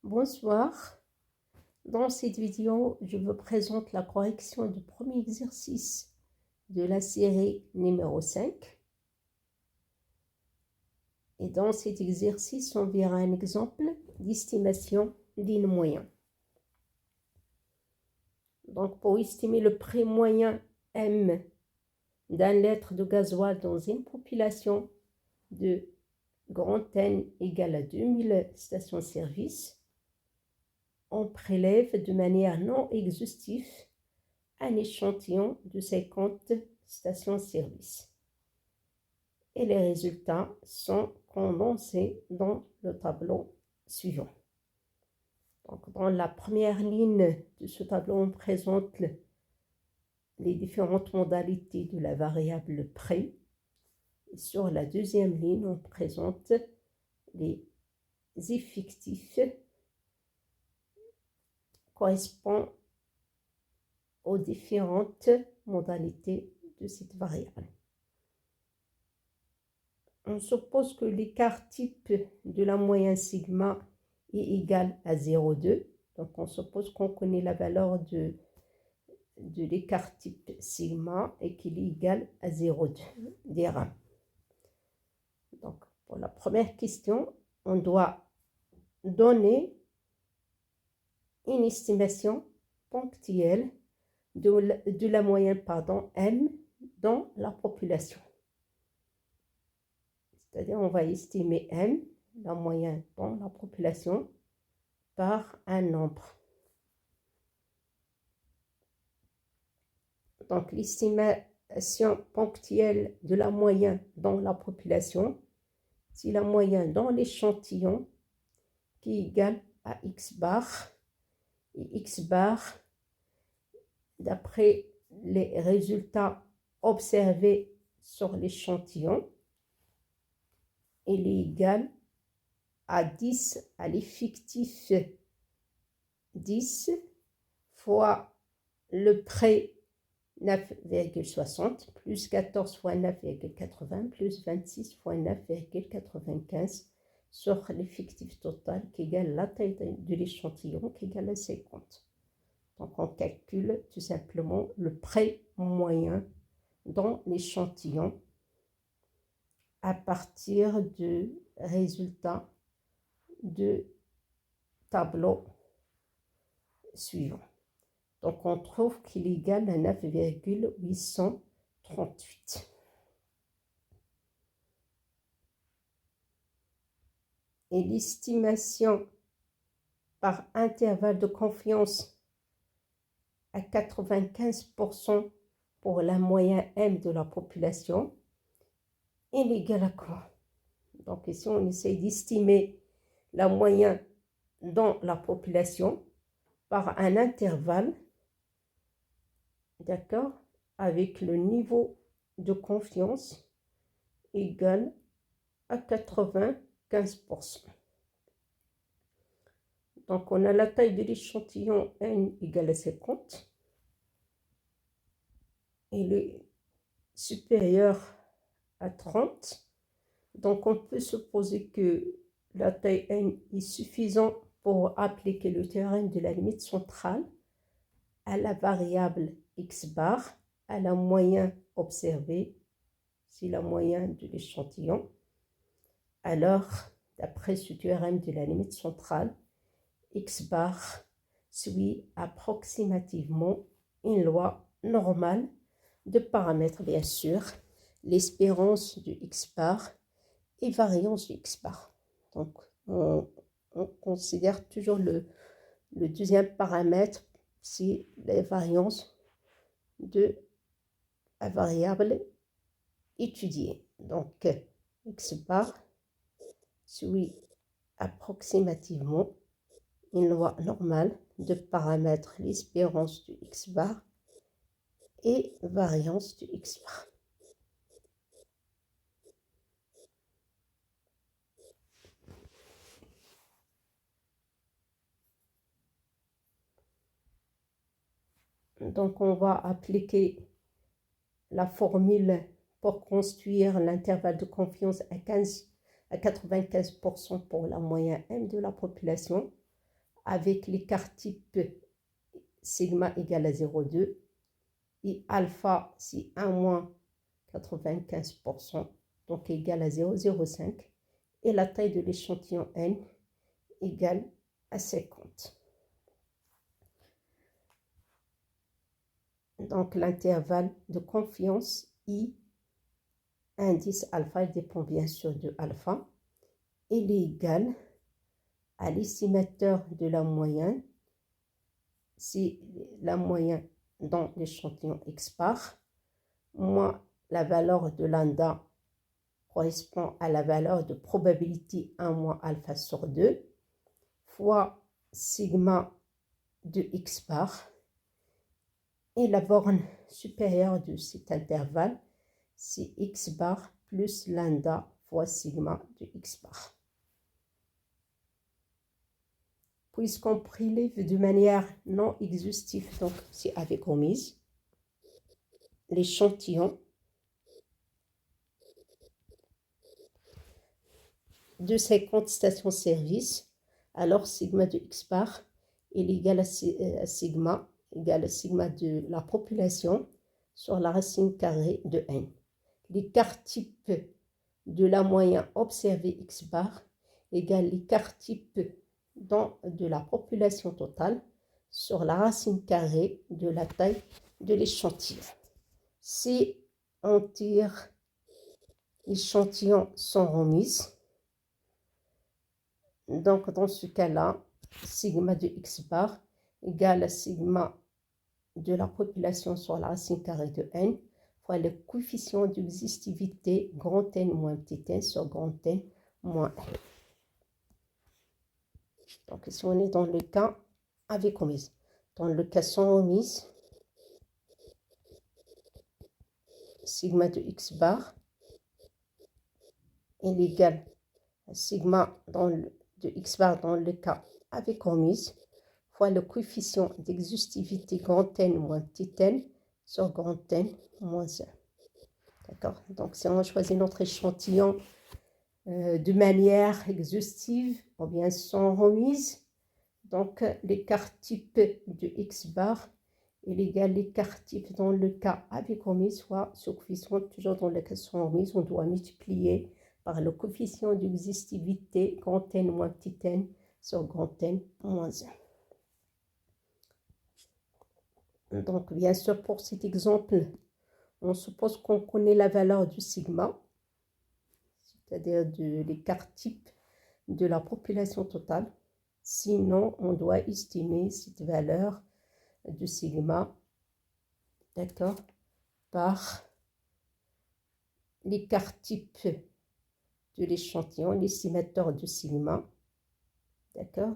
Bonsoir. Dans cette vidéo, je vous présente la correction du premier exercice de la série numéro 5. Et dans cet exercice, on verra un exemple d'estimation d'une moyenne. Donc, pour estimer le prix moyen M d'un litre de gasoil dans une population de grand N égale à 2000 stations-service, on prélève de manière non exhaustive un échantillon de 50 stations-service. Et les résultats sont condensés dans le tableau suivant. Donc, dans la première ligne de ce tableau, on présente les différentes modalités de la variable prix. Et sur la deuxième ligne, on présente les effectifs correspondant aux différentes modalités de cette variable. On suppose que l'écart type de la moyenne sigma est égal à 0,2. Donc, on suppose qu'on connaît la valeur de l'écart type sigma et qu'il est égal à 0,2 dRAM. Donc, pour la première question, on doit donner une estimation ponctuelle de la moyenne M dans la population. C'est-à-dire, on va estimer M, la moyenne dans la population, par un nombre. Donc, l'estimation ponctuelle de la moyenne dans la population, c'est la moyenne dans l'échantillon qui est égale à X bar. Et X bar, d'après les résultats observés sur l'échantillon, il est égal à 10 à l'effectif 10 fois le prêt 9,60 plus 14 fois 9,80 plus 26 fois 9,95 sur l'effectif total qui égale la taille de l'échantillon qui égale à 50. Donc on calcule tout simplement le prêt moyen dans l'échantillon à partir du résultat du tableau suivant. Donc, on trouve qu'il est égal à 9,838. Et l'estimation par intervalle de confiance à 95% pour la moyenne M de la population, il est égal à quoi? Donc, ici, on essaie d'estimer la moyenne dans la population par un intervalle, d'accord, avec le niveau de confiance égal à 95%. Donc, on a la taille de l'échantillon N égale à 50. Il est supérieur à 30. Donc, on peut supposer que la taille N est suffisante pour appliquer le théorème de la limite centrale à la variable X bar, à la moyenne observée, c'est la moyenne de l'échantillon. Alors, d'après ce théorème de la limite centrale, X bar suit approximativement une loi normale de paramètres, bien sûr, l'espérance du X bar et variance du X bar. Donc, on considère toujours le deuxième paramètre, c'est la variance de la variable étudiée. Donc, X bar suit approximativement une loi normale de paramètres l'espérance du X bar et variance du X bar. Donc, on va appliquer la formule pour construire l'intervalle de confiance à 95% pour la moyenne M de la population. avec l'écart type sigma égale à 0,2 et alpha c'est 1 moins 95%, donc égal à 0,05 et la taille de l'échantillon n égale à 50. Donc l'intervalle de confiance I, indice alpha, il dépend bien sûr de alpha, il est égal à l'estimateur de la moyenne, c'est la moyenne dans l'échantillon X bar, moins la valeur de lambda correspond à la valeur de probabilité 1 moins alpha sur 2, fois sigma de X bar, et la borne supérieure de cet intervalle, c'est X bar plus lambda fois sigma de X bar. Puisqu'on prélève de manière non exhaustive, donc c'est avec remise, l'échantillon de 50 stations-service, alors sigma de X bar est égal à sigma de la population sur la racine carrée de n. L'écart type de la moyenne observée X bar égale l'écart type de la population totale sur la racine carrée de la taille de l'échantillon. Si on tire l'échantillon sans remise, donc dans ce cas-là, sigma de X bar égale à sigma de la population sur la racine carrée de n fois le coefficient d'exhaustivité grand N moins petit n sur grand N moins n. Donc si on est dans le cas avec remise. Dans le cas sans remise, sigma de X bar est égal à sigma de X bar dans le cas avec remise fois le coefficient d'exhaustivité grand N moins petit n sur grand N moins 1. D'accord? Donc si on choisit notre échantillon de manière exhaustive ou bien sans remise, donc l'écart type de X bar est égal à l'écart type dans le cas avec remise, soit ce coefficient, toujours dans le cas sans remise, on doit multiplier par le coefficient d'exhaustivité grand N moins petit n sur grand N moins 1. Donc bien sûr pour cet exemple, on suppose qu'on connaît la valeur du sigma, c'est-à-dire de l'écart type de la population totale. Sinon, on doit estimer cette valeur de sigma, d'accord, par l'écart type de l'échantillon, l'estimateur de sigma, d'accord,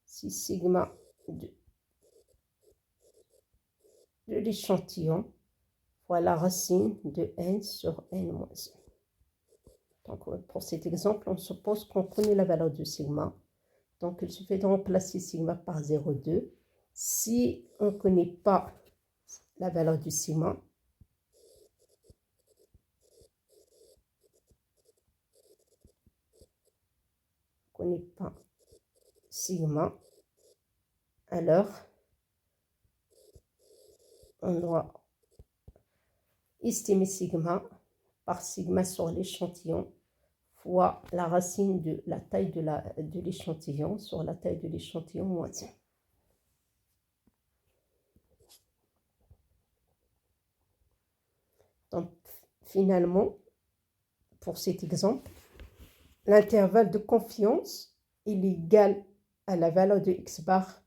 si sigma de l'échantillon fois la racine de n sur n-1. Donc, pour cet exemple, on suppose qu'on connaît la valeur de sigma. Donc, il suffit de remplacer sigma par 0,2. Si on ne connaît pas la valeur du sigma, on ne connaît pas sigma, alors on doit estimer sigma par sigma sur l'échantillon fois la racine de la taille de l'échantillon sur la taille de l'échantillon moins 1. Donc, finalement, pour cet exemple, l'intervalle de confiance est égal à la valeur de X bar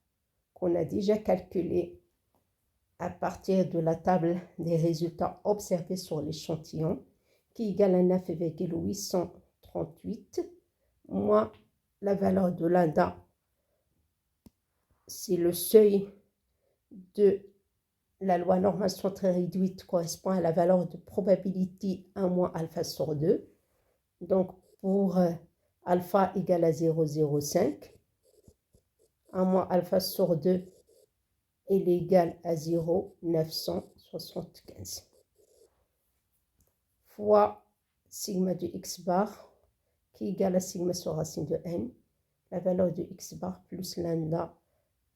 qu'on a déjà calculée à partir de la table des résultats observés sur l'échantillon, qui est égale à 9,838 moins la valeur de lambda, c'est le seuil de la loi normation très réduite, correspond à la valeur de probabilité 1 moins alpha sur 2. Donc pour alpha égale à 0,05, 1 moins alpha sur 2 est égal à 0,975 fois sigma de X bar qui est égal à sigma sur racine de n, la valeur de X bar plus lambda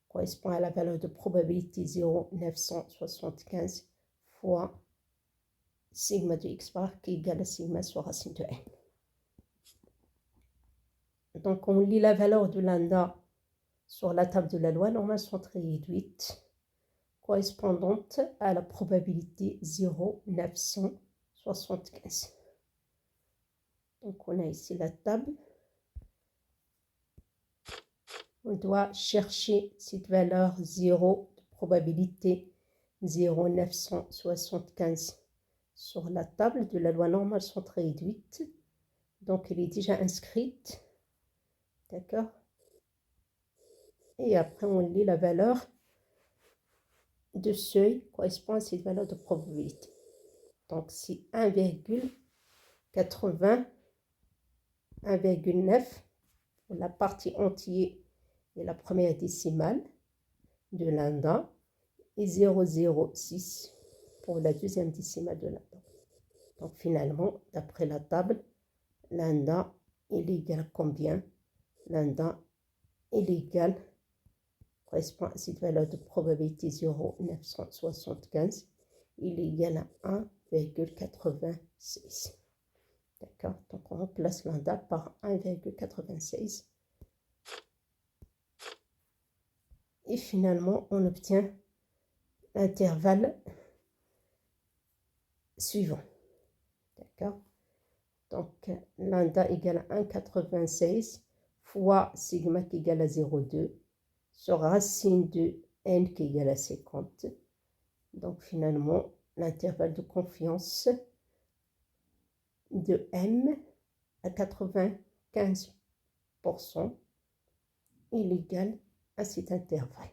correspond à la valeur de probabilité 0,975 fois sigma de x bar qui est égal à sigma sur racine de n. Donc, on lit la valeur de lambda sur la table de la loi normale centrée réduite, correspondante à la probabilité 0,975. Donc, on a ici la table. On doit chercher cette valeur 0 de probabilité 0,975 sur la table de la loi normale centrée réduite. Donc, elle est déjà inscrite. D'accord? Et après, on lit la valeur de seuil correspond à cette valeur de probabilité. Donc, c'est 1,80, 1,9 pour la partie entière de la première décimale de lambda et 0,06 pour la deuxième décimale de lambda. Donc, finalement, d'après la table, lambda est égal à combien? Lambda est égal, correspond à cette valeur de probabilité 0,975, il est égal à 1,86. D'accord? Donc, on remplace lambda par 1,86. Et finalement, on obtient l'intervalle suivant. D'accord? Donc, lambda égale à 1,86 fois sigma qui est égal à 0,2 sur racine de n qui est égal à 50. Donc, finalement, l'intervalle de confiance de m à 95% est égal à cet intervalle.